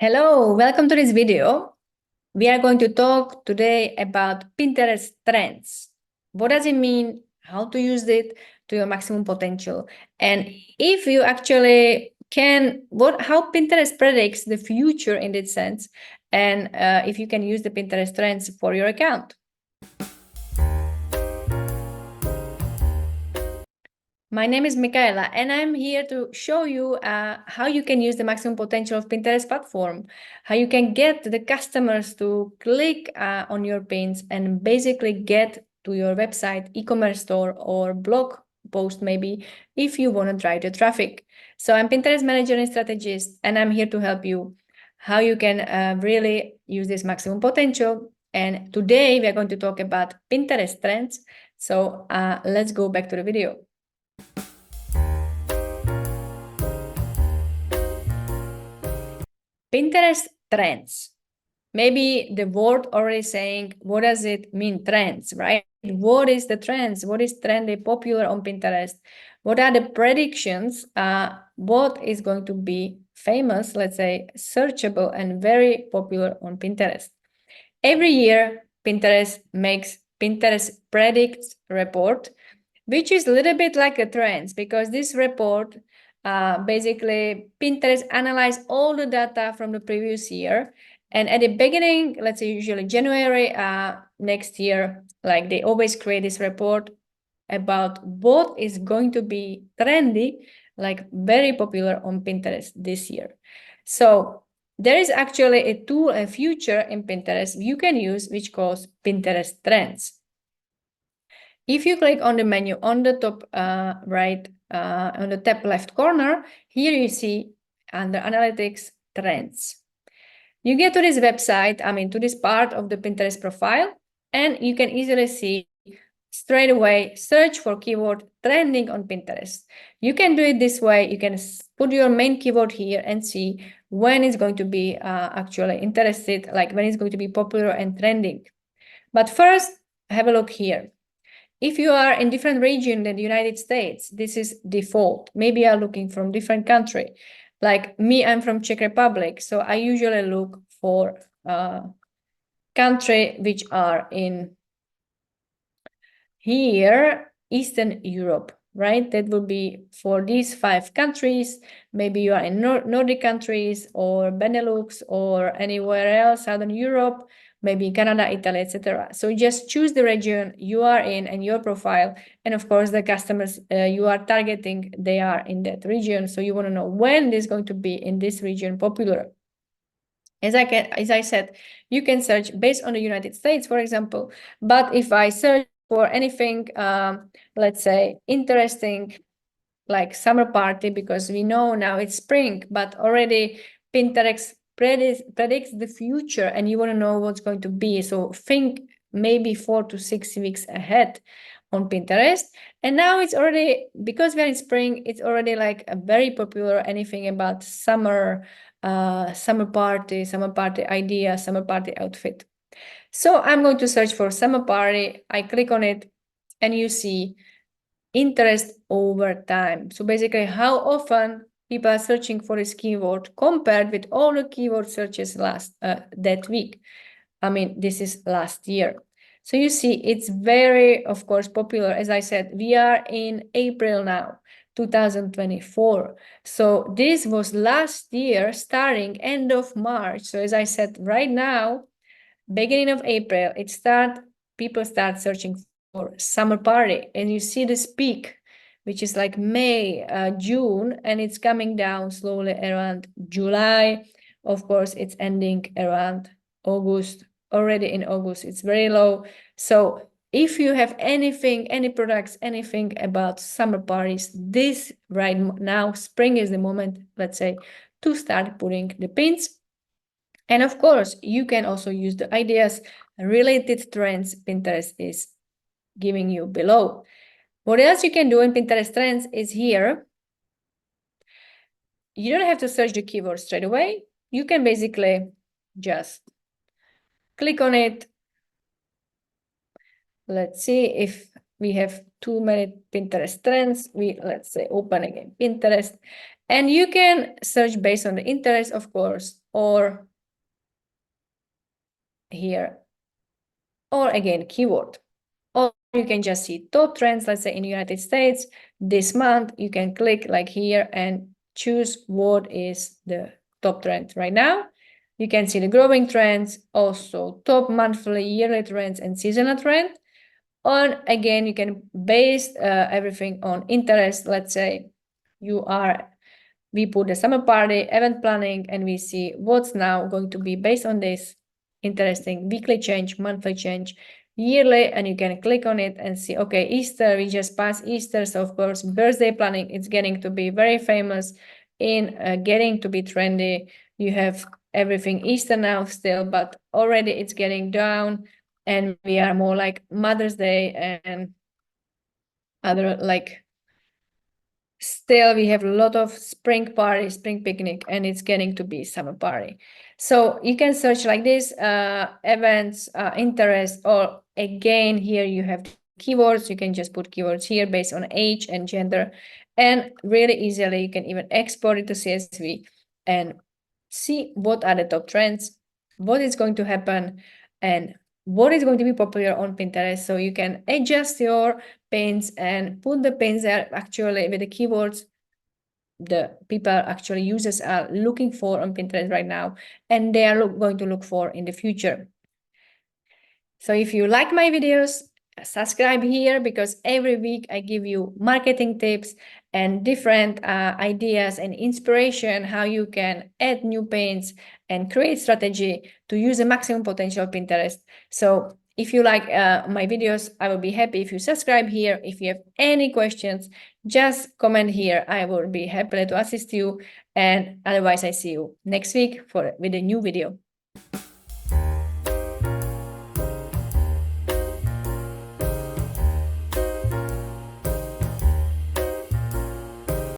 Hello, welcome to this video. We are going to talk today about Pinterest trends. What does it mean? How to use it to your maximum potential? And if you actually can, how Pinterest predicts the future in that sense, and if you can use the Pinterest trends for your account. My name is Michaela, and I'm here to show you how you can use the maximum potential of Pinterest platform, how you can get the customers to click on your pins and basically get to your website, e-commerce store, or blog post maybe, if you want to drive the traffic. So I'm Pinterest manager and strategist, and I'm here to help you how you can really use this maximum potential. And today we are going to talk about Pinterest trends. So let's go back to the video. Pinterest trends. Maybe the word already saying, what does it mean, trends, right? What is the trends? What is trendy, popular on Pinterest? What are the predictions? What is going to be famous, let's say, searchable and very popular on Pinterest? Every year, Pinterest makes Pinterest Predicts report, which is a little bit like a trends, because this report basically Pinterest analyze all the data from the previous year, and at the beginning, let's say usually January next year, like they always create this report about what is going to be trendy, like very popular on Pinterest this year. So there is actually a tool, a feature in Pinterest you can use, which calls Pinterest Trends. If you click on the menu on the top right, on the top left corner, here you see under Analytics Trends. You get to this website, to this part of the Pinterest profile, and you can easily see straight away search for keyword trending on Pinterest. You can do it this way. You can put your main keyword here and see when it's going to be actually interested, like when it's going to be popular and trending. But first, have a look here. If you are in different region than the United States, this is default. Maybe you are looking from different country. Like me, I'm from Czech Republic, so I usually look for country which are in here, Eastern Europe, right? That would be for these 5 countries. Maybe you are in Nordic countries or Benelux or anywhere else, Southern Europe, maybe Canada, Italy, etc. So just choose the region you are in and your profile. And of course, the customers you are targeting, they are in that region. So you want to know when this is going to be in this region popular. As I said, you can search based on the United States, for example. But if I search for anything, let's say, interesting, like summer party, because we know now it's spring, but already Pinterest predicts the future and you want to know what's going to be. So think maybe 4 to 6 weeks ahead on Pinterest. And now it's already, because we're in spring, it's already like a very popular anything about summer party idea, summer party outfit. So I'm going to search for summer party. I click on it and you see interest over time. So basically how often people are searching for this keyword compared with all the keyword searches last that week. This is last year. So you see it's very, of course, popular. As I said, we are in April now, 2024. So this was last year, starting end of March. So as I said, right now, beginning of April, people start searching for summer party, and you see this peak, which is like May, June, and it's coming down slowly around July. Of course, it's ending around August. Already in August, it's very low. So if you have anything, any products, anything about summer parties, this right now, spring is the moment, let's say, to start putting the pins. And of course, you can also use the ideas, related trends Pinterest is giving you below. What else you can do in Pinterest trends is here. You don't have to search the keyword straight away. You can basically just click on it. Let's see if we have too many Pinterest trends. Let's say open again Pinterest, and you can search based on the interest, of course. or here, or again, keyword. Or you can just see top trends, let's say in the United States, this month, you can click like here and choose what is the top trend right now. You can see the growing trends, also top monthly, yearly trends, and seasonal trend. And again, you can base everything on interest. Let's say we put the summer party, event planning, and we see what's now going to be based on this interesting weekly change, monthly change, yearly, and you can click on it and see, okay, Easter, we just passed Easter, so of course, birthday planning, it's getting to be very famous in getting to be trendy. You have everything Easter now still, but already it's getting down, and we are more like Mother's Day and other like still we have a lot of spring party, spring picnic, and it's getting to be summer party. So you can search like this, events, interest, or again, here you have keywords. You can just put keywords here based on age and gender, and really easily you can even export it to CSV and see what are the top trends, what is going to happen, and what is going to be popular on Pinterest. So you can adjust your pins and put the pins there actually with the keywords the people actually users are looking for on Pinterest right now, and they are going to look for in the future. So if you like my videos, subscribe here, because every week I give you marketing tips and different ideas and inspiration how you can add new pins and create strategy to use the maximum potential of Pinterest. So if you like my videos, I will be happy if you subscribe here. If you have any questions, just comment here. I will be happy to assist you. And otherwise, I see you next week with a new video.